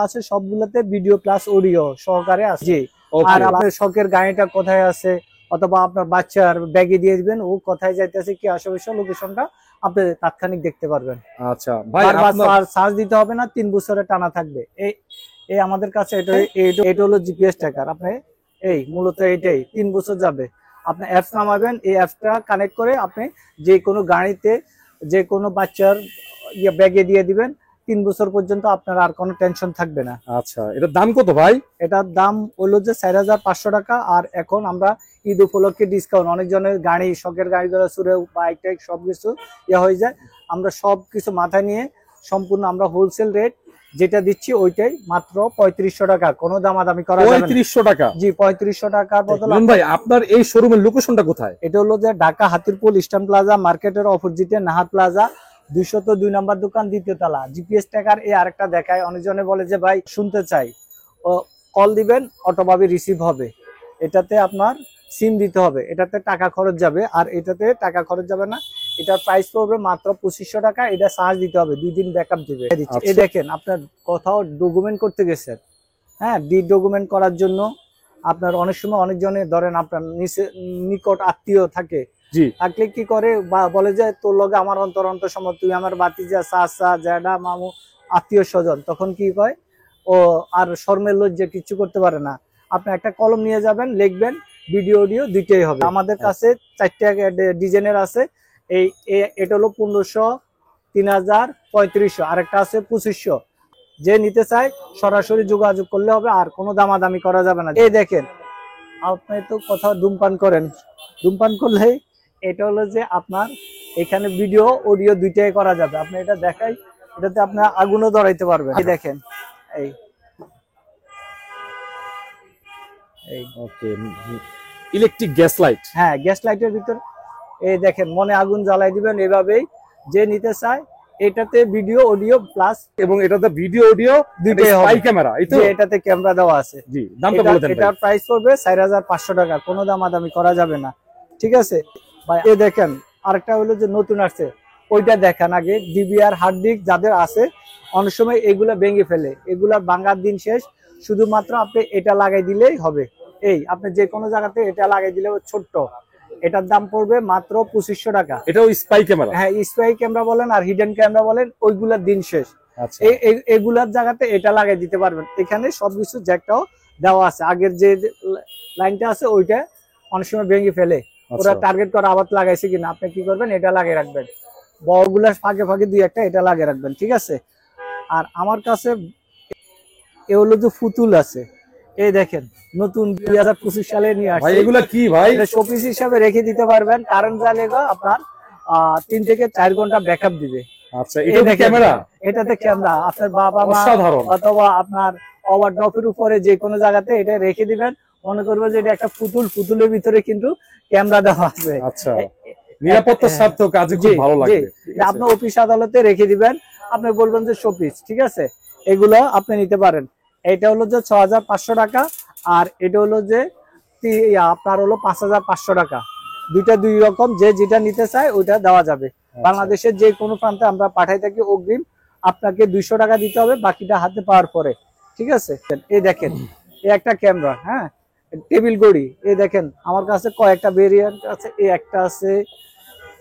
আছে সবগুলোতে video plus audio সহকারে আছে। জি, আর আপনার শখের গাড়িটা কোথায় আছে অথবা আপনার বাচ্চার ব্যাগে দিয়ে দিবেন, ও কোথায় যাইতেছে কি আশেপাশে লোকেশনটা আপনি তাৎক্ষণিক দেখতে পারবেন। আচ্ছা ভাই, আপনার চার্জ দিতে হবে না, 3 বছরের টানা থাকবে। এই আমাদের কাছে এটা হলো জিপিএস ট্র্যাকার। আপনি মূলত এটাই 3 বছর যাবে। আপনি অ্যাপস নামাবেন, এই অ্যাপসটা কানেক্ট করে আপনি যে কোনো গাড়িতে যে কোনো বাচ্চার ব্যাগে দিয়ে দিবেন, 3 বছর পর্যন্ত আপনার আর কোনো টেনশন থাকবে না। আচ্ছা, এটার দাম কত ভাই? এটার দাম হলো যে 4500 টাকা। আর এখন আমরা ঈদ উপলক্ষে ডিসকাউন্ট, অনেকজনের গাড়ি শখের গাড়িগুলো সুরে বাইক টাইক সবকিছু হয়ে যায়, আমরা সবকিছু মাথায় নিয়ে সম্পূর্ণ আমরা হোলসেল রেট যেটা দিচ্ছি ওইটাই মাত্র 3500 টাকা, কোনো দামাদামি করা যাবে না। 3500 টাকা? জি, 3500 টাকার বদলে। ভাই আপনার এই শোরুমের লোকেশনটা কোথায়? এটা হলো যে ঢাকা হাতিরপুল ইস্টার্ন প্লাজা মার্কেটের অপোজিটে নাহার প্লাজা 202 নম্বর দোকান, দ্বিতীয় তলা। জিপিএস ট্র্যাকার এই আরেকটা দেখায়, অনেকজনে বলে যে ভাই শুনতে চাই, ও কল দিবেন অটোভাবে রিসিভ হবে। এটাতে আপনার সিম দিতে হবে, এটাতে টাকা খরচ যাবে, আর এটাতে টাকা খরচ যাবে না। এটার প্রাইস পড়বে মাত্র 2500 টাকা। এটা চার্জ দিতে হবে, 2 দিন ব্যাকআপ দিবে। এই দেখেন, আপনার কোথাও ডকুমেন্ট করতে গেছেন, হ্যাঁ, ডকুমেন্ট করার জন্য আপনার অনেক সময় অনেকজনে ধরেন আপনার নিকট আত্মীয় থাকে, জি, থাকলে কি করে বা বলে যে তোর লগে আমার অন্তর সম্পর্ক, তুই আমার বাতিজা, চাচা, জ্যাঠা, মামু, আত্মীয় স্বজন, তখন কি কয় ও আর শর্মের লজ্জা কিছু করতে পারে না। আপনি একটা কলম নিয়ে যাবেন, লিখবেন, ভিডিও অডিও দুইটাই হবে। আমাদের কাছে 4টা ডিজাইনের আছে। এটা হলো 1500, 3000, 3500, আরেকটা আছে 2500। যে নিতে চায় সরাসরি যোগাযোগ করলে হবে, আর কোনো দামাদামি করা যাবে না। এই দেখেন, আপনি তো কোথাও ধূমপান করেন, ধূমপান করলে এটা হলো যে আপনার এখানে ভিডিও অডিও দুইটাই করা যাবে। আপনি এটা দেখাই, এটাতে আপনি আগুনও ধরাইতে পারবেন। এই দেখেন, ওকে, ইলেকট্রিক গ্যাস লাইট। হ্যাঁ, গ্যাস লাইটের ভিতর এই দেখেন, মনে আগুন জ্বালাই দিবেন। এভাবেই যে নিতে চায়, এটাতে ভিডিও অডিও প্লাস, এবং এটাতে ভিডিও অডিও দুইটাই হবে। স্পাই ক্যামেরা, এই তো? এটাতে ক্যামেরা দেওয়া আছে। জি, দামটা বলে দেন। এটার প্রাইস পড়বে 4500 টাকা, কোনো দামাদামি করা যাবে না। ঠিক আছে ভাই, এই দেখেন আরেকটা হলো যে নতুন আসছে, ওইটা দেখান আগে। ডিবিআর হার্ড ডিস্ক যাদের আছে, অনেক সময় এগুলা ভেঙে ফেলে, এগুলা ভাঙার দিন শেষ। শুধুমাত্র আপনি এটা লাগাই দিলেই হবে। আপনি যে কোনো জায়গাতে এটা লাগাই দিলে, ছোট্ট, এটার দাম পড়বে মাত্র 2500 টাকা। এটাও স্পাই ক্যামেরা? হ্যাঁ, স্পাই ক্যামেরা বলেন আর হিডেন ক্যামেরা বলেন, ওইগুলার দিন শেষ। আচ্ছা, এগুলার জায়গাতে এটা লাগাই দিতে পারবেন। এখানে সবকিছু জ্যাকটাও দেওয়া আছে। আগের যে লাইনটা আছে ওইটা অনেক সময় ভেঙে ফেলে, ওরা টার্গেট করে আবার লাগাইছে কিনা, আপনি কি করবেন, এটা লাগিয়ে রাখবেন। বড়গুলা ফাঁকে ফাঁকে 2-1টা এটা লাগিয়ে রাখবেন। ঠিক আছে। আর আমার কাছে এ হলো যে ফুতুল আছে, এই দেখেন নতুন 2025 সালে নিয়ে আসছে। এগুলা কি ভাই? শোপিস হিসাবে রেখে দিতে পারবেন, কারেন্ট জ্বালে আপনার 3 থেকে 4 ঘন্টা ব্যাকআপ দিবে। আচ্ছা, এটা ক্যামেরা? এটাতে ক্যামেরা, আপনার বাবা মা অথবা আপনার ওভারড্রপের উপরে যে কোনো জায়গাতে এটা রেখে দিবেন। মনে করবো যে এটা একটা পুতুলের ভিতরে কিন্তু ক্যামেরা দেওয়া আছে। আচ্ছা, নিরাপত্তার স্বার্থে কাজে খুব ভালো লাগে। আপনি অফিস আদালতে রেখে দিবেন, আপনি বলবেন যে শোপিস। ঠিক আছে, এগুলো আপনি নিতে পারেন। এটা হলো যে 6500 টাকা, আর এটা হলো যে আপনার হলো 5500 টাকা। দুইটা দুই রকম, যে যেটা নিতে চায় ওইটা দেওয়া যাবে। বাংলাদেশের যে কোনো প্রান্তে আমরা পাঠাই থাকি। অগ্রিম আপনাকে 200 টাকা দিতে হবে, বাকিটা হাতে পাওয়ার পরে। ঠিক আছে। এই দেখেন, এই একটা ক্যামেরা, হ্যাঁ, টেবিল ঘড়ি। এই দেখেন আমার কাছে কয়েকটা ভেরিয়েন্ট আছে, এই একটা আছে,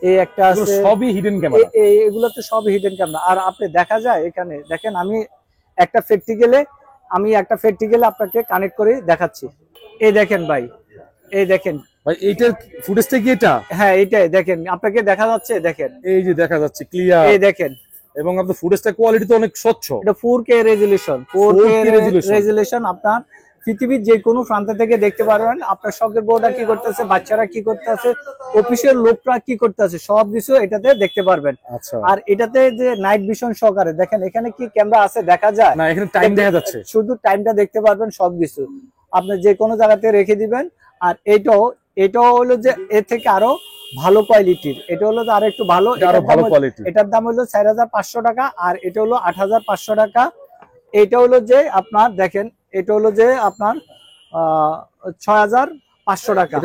এই একটা আছে, সবই হিডেন ক্যামেরা। এগুলো তো সব হিডেন ক্যামেরা। আর আপনি দেখা যায় এখানে দেখেন, আমি একটা প্র্যাকটিক্যালে আপনাকে কানেক্ট করে দেখাচ্ছি। এই দেখেন ভাই, এই দেখেন ভাই, এইটার ফুটেজটা কি এটা? হ্যাঁ, এইটাই দেখেন, আপনাকে দেখা যাচ্ছে, দেখেন, এই যে দেখা যাচ্ছে ক্লিয়ার। এই দেখেন, এবং আপনার ফুটেজটা কোয়ালিটি তো অনেক স্বচ্ছ। এটা 4K রেজুলেশন, 4K রেজুলেশন। আপনার পৃথিবীর যে কোনো প্রান্ত থেকে দেখতে পারবেন। আপনার শখের বউটা কি করতেছে, বাচ্চারা কি করতেছে, অফিসের লোকরা কি করতেছে, সবকিছু এটাতে দেখতে পারবেন। আচ্ছা, আর এটাতে যে নাইট ভিশন সহকারে দেখেন, এখানে কি ক্যামেরা আছে দেখা যায় না, এখানে টাইম দেখা যাচ্ছে, শুধু টাইমটা দেখতে পারবেন। সবকিছু আপনি যে কোনো জায়গাতে রেখে দিবেন। আর এটাও হলো যে এর থেকে আরো ভালো কোয়ালিটির, এটা হলো যে আরো একটু ভালো, এটার দাম হলো 4500 টাকা, আর এটা হলো 8500 টাকা। এটা হলো যে আপনার দেখেন, এটা হলো যে আপনার 6500 টাকা।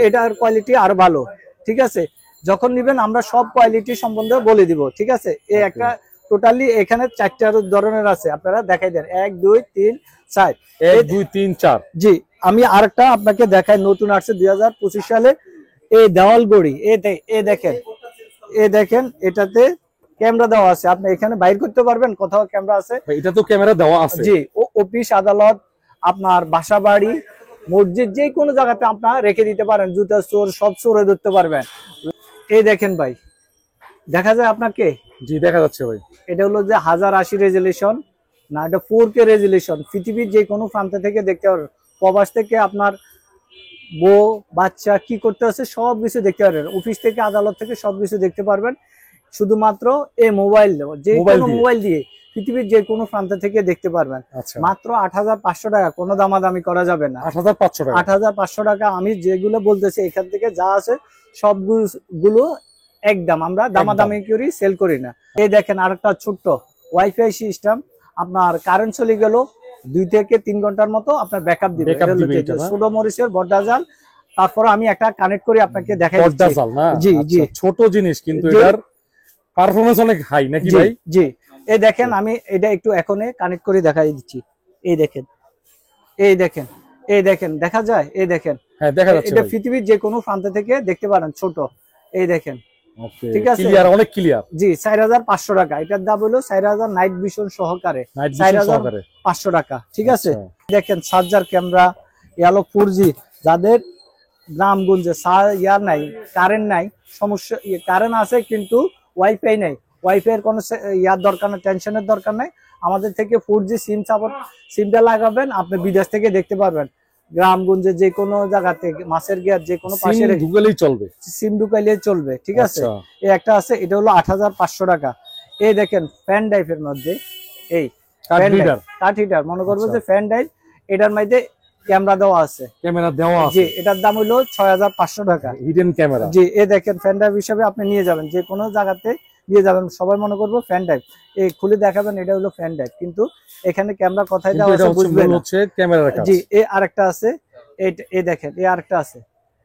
এটার কোয়ালিটি আরো ভালো। ঠিক আছে, যখন নিবেন আমরা সব কোয়ালিটি সম্বন্ধে বলে দিব। ঠিক আছে, এই একটা টোটালি এখানে 4টা ধরনের আছে, আপনারা দেখাই দেন 1 2 3 4। 1 2 3 4। জি, আমি আরেকটা আপনাকে দেখাই, নতুন আসছে 2025 সালে এই দেওয়াল ঘড়ি। এই দেখেন এটাতে ক্যামেরা দেওয়া আছে, আপনি এখানে বাইর করতে পারবেন, কোথাও ক্যামেরা আছে। এটা তো ক্যামেরা দেওয়া আছে। জি, অফিস আদালত, আপনার বাসা বাড়ি, মসজিদ, যে কোনো জায়গাতে আপনারা রেখে দিতে পারেন, জুতা চোর সব চোরে ধরতে পারবেন। এই দেখেন ভাই, দেখা যায় আপনাকে? জি দেখা যাচ্ছে ভাই। এটা হলো যে 1080 রেজুলেশন না, এটা 4K রেজুলেশন। পৃথিবীর যে কোনো প্রান্ত থেকে দেখতে পারবেন, প্রবাস থেকে আপনার বউ বাচ্চা কি করতে আছে সবকিছু দেখতে পারবেন, অফিস থেকে আদালত থেকে সবকিছু দেখতে পারবেন শুধুমাত্র এই মোবাইল, যে কোনো মোবাইল দিয়ে পৃথিবীর যে কোনো প্রান্ত থেকে দেখতে পারবেন। আচ্ছা, মাত্র 8500 টাকা, কোনো দামাদামি করা যাবে না। 8500 টাকা। 8500 টাকা। আমি যেগুলো বলতেছি এখান থেকে যা আছে সবগুলো একদম, আমরা দামাদামি করি, সেল করি না। এই দেখেন আরেকটা ছোট্ট ওয়াইফাই সিস্টেম, আপনার কারেন্ট চলে গেল 2 থেকে 3 ঘন্টার মতো আপনার ব্যাকআপ দিবে। ছোট মরিচের বড় জাল। তারপর আমি একটা কানেক্ট করে আপনাকে দেখাই দিচ্ছি। জি জি, ছোট জিনিস কিন্তু এটার পারফরম্যান্স অনেক হাই নাকি ভাই? জি, এই দেখেন আমি এটা একটু এখনই কানেক্ট করে দেখাই দিচ্ছি। এই দেখেন, দেখা যায়? এই দেখেন, হ্যাঁ দেখা যাচ্ছে। এটা পৃথিবীর যে কোনো প্রান্ত থেকে দেখতে পারেন, ছোট। এই দেখেন, ঠিক আছে, ক্লিয়ার, অনেক ক্লিয়ার। জি, 4500 টাকা। এটার দাম হলো 4000 নাইট ভিশন সহকারে, 4500 টাকা। ঠিক আছে, দেখেন চার্জার, ক্যামেরা, ইয়ালো 4G। যাদের গ্রামগঞ্জে নাই, কারেন্ট নাই, সমস্যা, কারেন্ট আছে কিন্তু ওয়াইফাই নাই, ওয়াইফাই এর কোনো দরকার নেই, টেনশনের দরকার নাই। আমাদের থেকে 4G সিম সাপোর্ট, সিমটা লাগাবেন, আপনি বিদেশ থেকে দেখতে পারবেন। গ্রামগঞ্জে যে কোনো জায়গাতে, মাছের গিয়ার যে কোনো পাশে ঢুকালেই চলবে, সিম ঢুকাইলে চলবে। ঠিক আছে, এই একটা আছে, এটা হলো 8500 টাকা। এই দেখেন ফ্যান ড্রাইভের মধ্যে, এই কাঠ হিটার, মনে করবো যে ফ্যান ড্রাইভ, এটার মধ্যে ক্যামেরা দেওয়া আছে, জি, এটার দাম হলো 6500 টাকা, হিডেন ক্যামেরা। জি, এই দেখেন ফ্যান ড্রাইভ হিসাবে আপনি নিয়ে যাবেন, যে কোনো জায়গাতে নিয়ে যাবেন, সবাই মনে করবো ফ্যান ড্রাইভ। এই খুলে দেখাবেন, এটা হলো ফ্যান ড্রাইভ, কিন্তু এখানে ক্যামেরা কোথায় দেওয়া আছে বুঝবেন না। জি, এই আরেকটা আছে, এই দেখেন, এই আরেকটা আছে,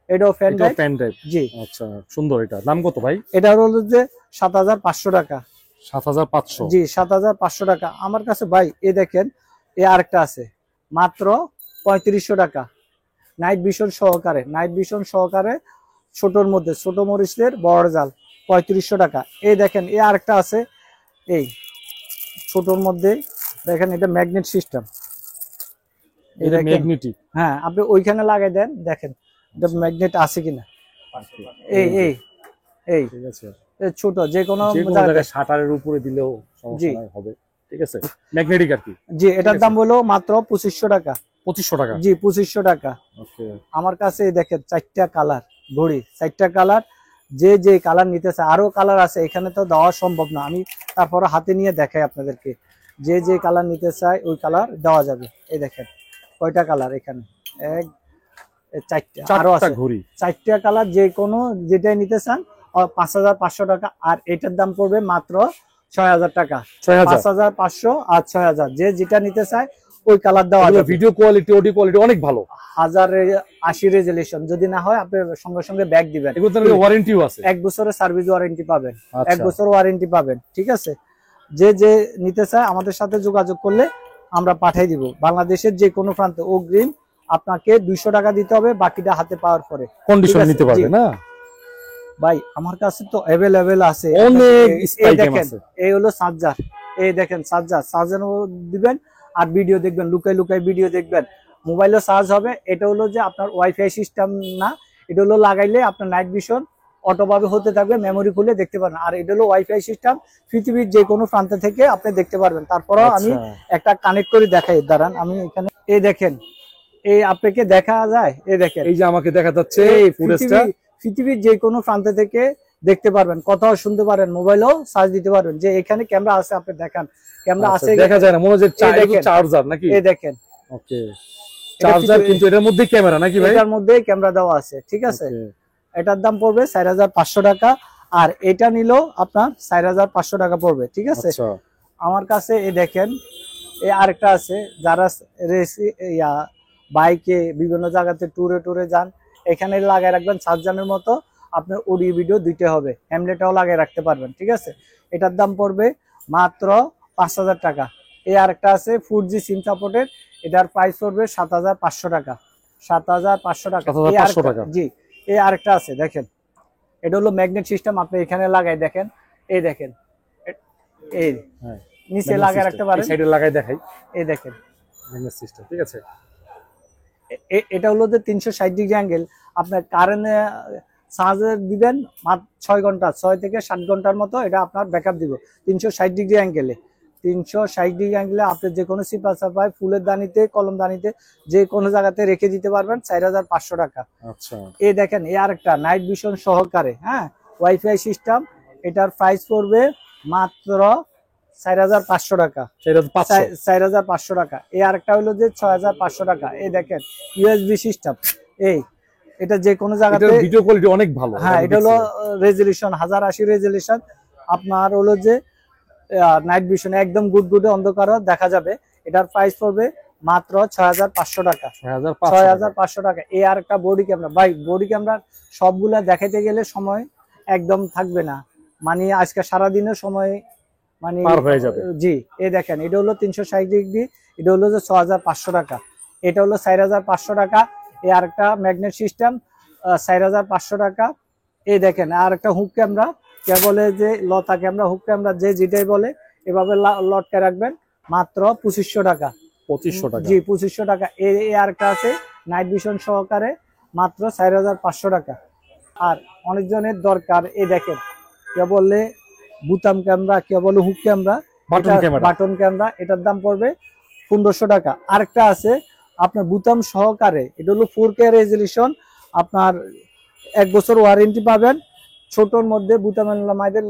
এটাও ফ্যান ড্রাইভ। জি, আচ্ছা, সুন্দর। এটা দাম কত ভাই? এটা হলো যে 7500 টাকা। 7500? জি, 7500 টাকা আমার কাছে ভাই। এই দেখেন, এই আরেকটা আছে মাত্র 3500 টাকা, নাইট ভিশন সহকারে, ছোটর মধ্যে, ছোট মরিচের বড় জাল, 3500 টাকা। এই দেখেন, এই আরেকটা আছে, এই ছোটর মধ্যে, দেখেন এটা ম্যাগনেট সিস্টেম। এটা ম্যাগনেটিক? হ্যাঁ, আপনি ওইখানে লাগাই দেন, দেখেন এটা ম্যাগনেট আছে কিনা। এই ঠিক আছে, ছোট যে কোনো জায়গায় শাটারের উপরে দিলেও সমস্যা নাই, হবে। ঠিক আছে, ম্যাগনেটিক আর কি। জি, এটার দাম হলো মাত্র 2500 টাকা। 2500 টাকা? জি, 2500 টাকা। ওকে, আমার কাছে দেখেন 4টা কালার ঘড়ি, 4টা কালার, যে কালার নিতে চায়, আরো কালার আছে, এখানে তো দেওয়া সম্ভব না, আমি তারপরে হাতে নিয়ে দেখাই আপনাদেরকে। যে কালার নিতে চায় ওই কালার দেওয়া যাবে। এই দেখেন কয়টা কালার এখানে, 4টা, আরো আছে ঘড়ি, 4টা কালার, যে কোনো যেটাই নিতে চান 5500 টাকা। আর এটার দাম পড়বে মাত্র 6000 টাকা। 5500 আর 6000, যে যেটা নিতে চায় ওই কালার দেওয়া যাবে। ভিডিও কোয়ালিটি, অডিও কোয়ালিটি অনেক ভালো। 1080 রেজুলেশন, যদি না হয় আপনি সঙ্গে সঙ্গে ব্যাগ দিবেন। এগুলোতে ওয়ারেন্টিও আছে, 1 বছরের সার্ভিস ওয়ারেন্টি পাবেন, 1 বছর ওয়ারেন্টি পাবেন। ঠিক আছে, যে নিতে চায় আমাদের সাথে যোগাযোগ করলে আমরা পাঠিয়ে দিব বাংলাদেশের যে কোনো প্রান্তে। অগ্রিম আপনাকে 200 টাকা দিতে হবে, বাকিটা হাতে পাওয়ার পরে কন্ডিশন নিতে পারবে না ভাই। আমার কাছে তো অ্যাভেলেবেল আছে অনেক স্পাইক আছে। এই হলো চার্জার, এই দেখেন চার্জার দিবেন, আর ভিডিও দেখবেন, লুকাই ভিডিও দেখবেন, মোবাইলও চার্জ হবে। এটা হলো যে আপনার ওয়াইফাই সিস্টেম না, এটা হলো লাগাইলে আপনার নাইট ভিশন অটোভাবে হতে থাকবে, মেমোরি খুলে দেখতে পারবেন। আর এটা হলো ওয়াইফাই সিস্টেম, পৃথিবীর যে কোনো প্রান্ত থেকে আপনি দেখতে পারবেন। তারপরেও আমি একটা কানেক্ট করে দেখাই, দাঁড়ান আমি এখানে। এই দেখেন, এই আপনাকে দেখা যায়, এই দেখেন, এই যে আমাকে দেখা যাচ্ছে, পৃথিবীর যে কোনো প্রান্ত থেকে দেখতে পারবেন, কথাও শুনতে পারেন, মোবাইলও চার্জ দিতে পারবেন। যে এখানে ক্যামেরা আছে, আপনি দেখান, ক্যামেরা আছে, দেখা যায় না, মনে হচ্ছে চার্জার নাকি? এই দেখেন, ওকে, চার্জার, কিন্তু এটার মধ্যে ক্যামেরা নাকি ভাই? এটার মধ্যে ক্যামেরা দেওয়া আছে। ঠিক আছে, এটার দাম পড়বে 4500 টাকা, আর এটা নিলেও আপনার 4500 টাকা পড়বে। ঠিক আছে, আমার কাছে এই দেখেন, এই আরেকটা আছে, যারা বাইকে বিভিন্ন জায়গাতে ট্যুরে যান, এখানে লাগাই রাখবেন চার্জারের মতো, আপনার অডিও ভিডিও দুইটা হবে, হ্যামলেটটাও লাগাই রাখতে পারবেন। ঠিক আছে, এটার দাম পড়বে মাত্র 5,000 টাকা। এই আরেকটা আছে 4G সিম সাপোর্টের, এটার প্রাইস পড়বে 7,500 টাকা। 7,500 টাকা। 7,500 টাকা। জি, এই আরেকটা আছে দেখেন, এটা হলো ম্যাগনেট সিস্টেম, আপনি এখানে লাগাই দেখেন, এই দেখেন, এই হ্যাঁ নিচে লাগাই রাখতে পারেন, সাইডে লাগাই দেখাই, এই দেখেন ম্যাগনেট সিস্টেম, ঠিক আছে। এটা হলো যে 360 ডিগ্রি অ্যাঙ্গেল, আপনার কারেন্টে চার্জে দিবেন মাত্র 6 ঘন্টা, 6 থেকে 7 ঘন্টার মতো এটা আপনার ব্যাকআপ দিব 360 ডিগ্রি অ্যাঙ্গেলে। 360 ডিগ্রি অ্যাঙ্গেলে আপনি যে কোনো সিপা সাপায়, ফুলের দানিতে, কলম দানিতে, যে কোনো জায়গাতে রেখে দিতে পারবেন 4,500 টাকা। আচ্ছা, এই দেখেন এই আরেকটা নাইট ভিশন সহকারে, হ্যাঁ, ওয়াইফাই সিস্টেম, এটার প্রাইস পড়বে মাত্র 4,500 টাকা। 4,500 টাকা। এই আরেকটা হলো যে 6,500 টাকা। এই দেখেন ইউএসবি সিস্টেম, এই এটা যে কোনো জায়গাতে, ভিডিও কোয়ালিটি অনেক ভালো। হ্যাঁ, এটা হলো রেজলিউশন 1080 রেজলিউশন, আপনার হলো যে নাইট ভিশন একদম গুডগুডে অন্ধকার দেখা যাবে। এটার প্রাইস পড়বে মাত্র 6,500 টাকা। 6,500 টাকা। এই আরেকটা বডি ক্যামেরা, ভাই বডি ক্যামেরা সবগুলা দেখাইতে গেলে সময় একদম থাকবে না, মানে আজকে সারা দিনের সময় মানে পার হয়ে যাবে। জি, এই দেখেন এটা হলো 360 ডিগ্রি, এটা হলো যে 6,500 টাকা। এটা হলো 4,500 টাকা। এই আরেকটা ম্যাগনেট সিস্টেম 4,500 টাকা। এই দেখেন আর একটা হুক ক্যামেরা, কে বলে যে লতা ক্যামেরা, হুক ক্যামেরা, যে যেটাই বলে, এভাবে লটকে রাখবেন মাত্র 2,500 টাকা। 2,500 টাকা। জি, 2,500 টাকা। এই আরেকটা আছে নাইট ভিশন সহকারে মাত্র 4,500 টাকা। আর অনেকজনের দরকার, এই দেখেন কে বললে বুতাম ক্যামেরা, কে বলে হুক ক্যামেরা, বাটন ক্যামেরা, এটার দাম পড়বে 1,500 টাকা। আরেকটা আছে আপনার বুতাম সহকারে, এটা হলো 4K রেজলিউশন, আপনার 1 বছর ওয়ারেন্টি পাবেন। ছোটর মধ্যে বুতাম মাইদের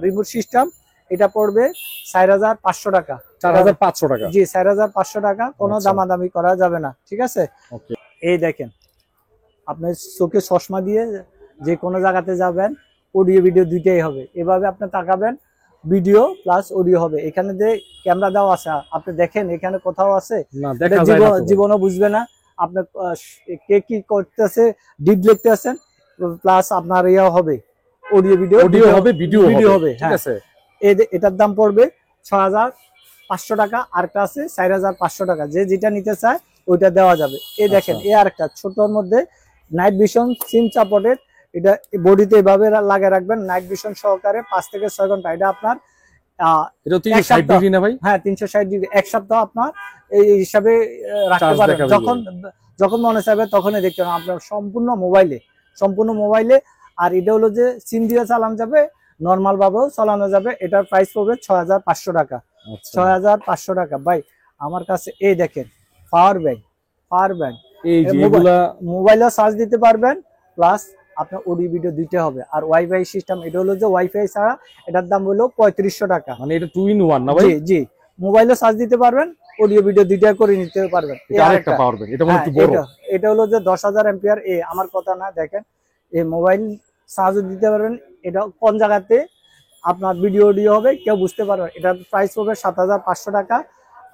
রিমোট সিস্টেম, এটা পড়বে 4,500 টাকা। 4,500 টাকা। জি, 4,500 টাকা, কোনো দামাদামি করা যাবে না, ঠিক আছে। এই দেখেন আপনি চোখে চশমা দিয়ে যে কোনো জায়গাতে যাবেন, অডিও ভিডিও দুইটাই হবে। এভাবে আপনি তাকাবেন, ভিডিও প্লাস অডিও হবে। এখানে যে ক্যামেরা দেওয়া আছে আপনি দেখেন, এখানে কোথাও আছে জীবনও বুঝবে না আপনি কে কি করতেছে, ডিপ লিখতে আছেন, প্লাস আপনার ইয়া হবে, অডিও ভিডিও হবে, ভিডিও হবে, ঠিক আছে। এটার দাম পড়বে 6,500 টাকা। আরেকটা আছে 4,500 টাকা, যে যেটা নিতে চায় ওইটা দেওয়া যাবে। এই দেখেন এই আরেকটা ছোটর মধ্যে নাইট ভিশন সিম সাপোর্টেড, এটা বডিতে এভাবে লাগিয়ে রাখবেন নাইট ভিশন সহকারে 5 থেকে 6 ঘন্টা। এটা আপনার এটা 360 ডিগ্রি না ভাই? হ্যাঁ, 360 ডিগ্রি। এক সপ্তাহ আপনার এই হিসাবে রাখতে পারেন, যখন মনে চাইবে তখনই দেখতে পারেন আপনার সম্পূর্ণ মোবাইলে। আর এটা হলো যে সিম দিয়ে চালানো যাবে, নর্মাল ভাবেও চালানো যাবে। এটার প্রাইস পড়বে 6,500 টাকা। 6,500 টাকা। ভাই আমার কাছে এই দেখেন পাওয়ার ব্যাংক, এই যে এগুলা মোবাইলেও চার্জ দিতে পারবেন, প্লাস আপনার অডিও ভিডিও দিতে হবে। আর ওয়াইফাই সিস্টেম, এটা হলো যে ওয়াইফাই ছাড়া, এটার দাম হলো 3,500 টাকা। মানে এটা 2 in 1 না ভাই? জি, মোবাইলেও চার্জ দিতে পারবেন, অডিও ভিডিও দুইটা করে নিতে পারবেন। আরেকটা পাওয়ার ব্যাংক, এটা মানে একটু বড়। এটা হলো যে 10,000 এম্পিয়ার। আমার কথা না, দেখেন এই মোবাইল চার্জও দিতে পারবেন। এটা কোন জায়গাতে আপনার ভিডিও অডিও হবে কেউ বুঝতে পারবে। এটার প্রাইস পড়বে 7,500 টাকা।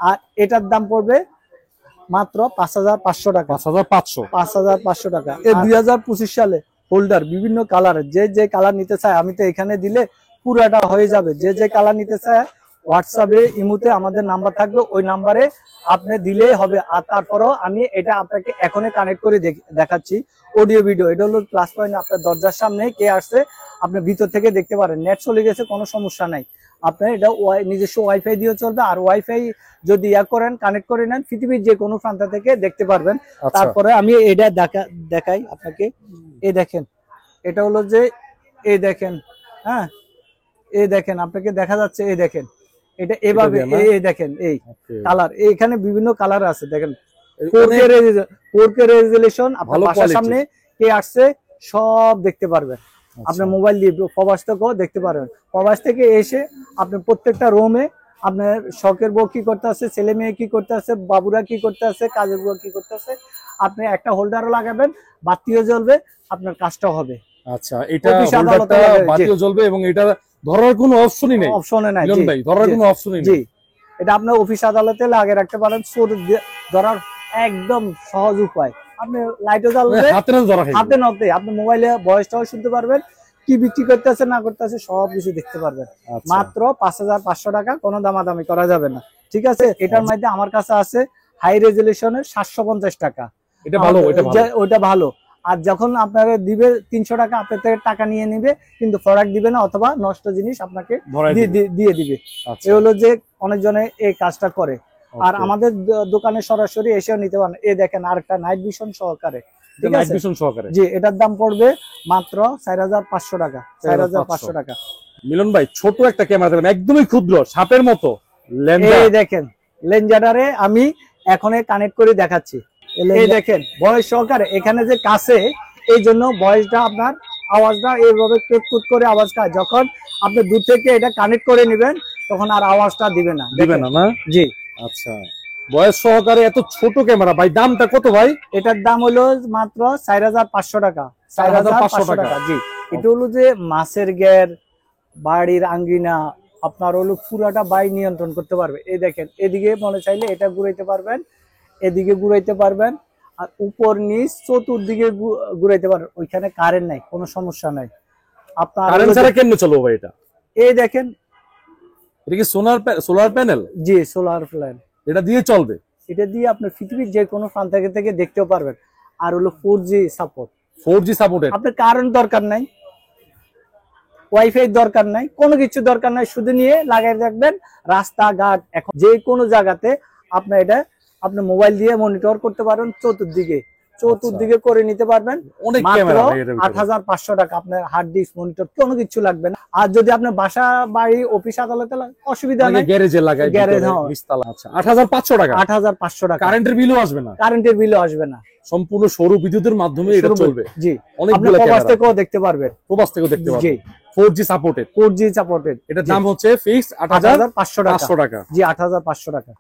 আর এটার দাম পড়বে মাত্র 5,500 টাকা। 5,500 টাকা। এই 2025 সালে হোল্ডার বিভিন্ন কালারের, যে কালার নিতে চায়, আমি তো এখানে দিলে পুরাটা হয়ে যাবে। যে কালার নিতে চায় হোয়াটসঅ্যাপে, ইমোতে আমাদের নাম্বার থাকবে, ওই নাম্বারে আপনি দিলেই হবে। আর তারপরেও আমি এটা আপনাকে এখনই কানেক্ট করে দেখাচ্ছি অডিও ভিডিও। এটা হলো প্লাস পয়েন্ট, আপনার দরজার সামনে কে আসছে আপনি ভিতর থেকে দেখতে পারেন। নেট চলে গেছে, কোনো সমস্যা নাই, আপনার এটা নিজস্ব ওয়াইফাই দিয়ে চলবে। আর ওয়াইফাই যদি কানেক্ট করে নেন, পৃথিবীর যে কোনো প্রান্ত থেকে দেখতে পারবেন। তারপরে আমি এটা দেখাই আপনাকে। এই দেখেন এটা হলো যে, এই দেখেন, হ্যাঁ এই দেখেন আপনাকে দেখা যাচ্ছে, এই দেখেন এটা এভাবে, এই দেখেন এই কালার, এখানে বিভিন্ন কালার আছে। দেখেন 4K রেজুলেশন, আপনার বাসার সামনে কে আসছে সব দেখতে পারবেন। আপনার মোবাইল দিয়ে প্রবাস থেকেও দেখতে পারবেন। প্রবাস থেকে এসে আপনি প্রত্যেকটা রুমে আপনার শখের বউ কি করতে আছে, ছেলে মেয়ে কি করতে আছে, বাবুরা কি করতে আছে, কাজের বউ কি করতে আছে, আপনি একটা হোল্ডারও লাগাবেন, বাতিও জ্বলবে, আপনার কাজটাও হবে। আচ্ছা, এটা হোল্ডারটা বাতিও জ্বলবে এবং এটা ধরার কোনো অপশনই নেই। ধরার কোনো অপশনই নেই। জি, এটা আপনার অফিস আদালতে লাগিয়ে রাখতে পারেন। ধরার একদম সহজ উপায়। আপনি লাইটও জ্বালবে, হাতে নতে আপনি মোবাইলে ভয়েসটাও শুনতে পারবেন, কি বিক্রি করতেছে না করতেছে সব কিছু দেখতে পারবেন। আচ্ছা। মাত্র 5,500 টাকা, কোনো দামাদামি করা যাবে না, ঠিক আছে। এটার মধ্যে আমার কাছে আছে হাই রেজুলেশনের 750 টাকা, এটা ভালো, এটা ভালো। ওইটা ভালো। আর যখন আপনারা দিবে 300 টাকা আপনার থেকে টাকা নিয়ে নিবে, কিন্তু প্রোডাক্ট দিবে না, অথবা নষ্ট জিনিস আপনাকে দিয়ে দিবে। আচ্ছা। এই হলো যে অনেকজনে এই কাজটা করে। আর Okay. আমাদের দোকানে সরাসরি এসেও নিতে পারেন। এই দেখেন আরেকটা নাইট ভিশন সহকারে, ঠিক নাইট আছে ভিশন সহকারে। জি, এটার দাম পড়বে মাত্র 4,500 টাকা, 4,500 টাকা। মিলন ভাই, ছোট একটা ক্যামেরা দেবেন, একদমই ক্ষুদ্র, সাপের মতো লেন্স। এই দেখেন লেঞ্জারে আমি এখন কানেক্ট করে দেখাচ্ছি। এই দেখেন ভয়েস সহকারে, এখানে যে কাছে, এই জন্য ভয়েসটা আপনার আওয়াজটা এইভাবে কুট করে আওয়াজ খায়। যখন আপনি দূর থেকে এটা কানেক্ট করে নেবেন তখন আর আওয়াজটা দিবে না, দিবে না না? জি। আচ্ছা, ভয়েস সহকারে এত ছোট ক্যামেরা ভাই, দামটা কত ভাই? এটার দাম হলো মাত্র 4,500 টাকা, 4,500 টাকা। জি, এটা হলো যে মাছের ঘের, বাড়ির আঙ্গিনা, আপনার হলো পুরাটা বাই নিয়ন্ত্রণ করতে পারবে। এই দেখেন এদিকে মনে চাইলে এটা ঘুরাইতে পারবেন, এদিকে ঘুরাইতে পারবেন, আর উপর নিচ চতুর্দিকে ঘুরাইতে পারবেন। ওইখানে কারেন্ট নাই, কোনো সমস্যা নাই। আপনার কারেন্ট ছাড়া কেমনে চলবে ভাই এটা? এই দেখেন, এটা কি সোলার প্যানেল? জি, সোলার প্ল্যান। এটা দিয়ে চলবে? এটা দিয়ে আপনি পৃথিবীর যে কোনো প্রান্ত থেকে দেখতেও পারবেন। আর হলো 4G সাপোর্ট। 4G supported? আপনার কারেন্ট দরকার নাই, ওয়াইফাই দরকার নাই, কোনো কিছু দরকার নাই, শুধু নিয়ে লাগাই রাখবেন। রাস্তাঘাট, এখন যে কোনো জায়গাতে আপনি এটা আপনি মোবাইল দিয়ে মনিটর করতে পারবেন, চতুর্দিকে করে নিতে পারবেন। অনেক মাত্র ক্যামেরা ভাই এর ভিতরে। 8,500 টাকা। আপনার হার্ড ডিস্ক, মনিটর কোনো কিছু লাগবে না। আর যদি আপনার বাসা, বাড়ি, অফিস আদালতে অসুবিধা নেই, গ্যারেজে লাগাই, গ্যারেজ, নিচতলা। আচ্ছা, 8,500 টাকা? 8,500 টাকা। কারেন্টের বিলও আসবে না? কারেন্টের বিলও আসবে না, সম্পূর্ণ সৌর বিদ্যুতের মাধ্যমে এটা চলবে। জি, অনেকগুলো প্রবাস ক্যামেরা, থেকেও দেখতে পারবেন, প্রবাস থেকেও দেখতে জি। পারবেন। 4G supported? 4G supported. এটার দাম হচ্ছে ফিক্সড 8,500 টাকা। জি, 8,500 টাকা।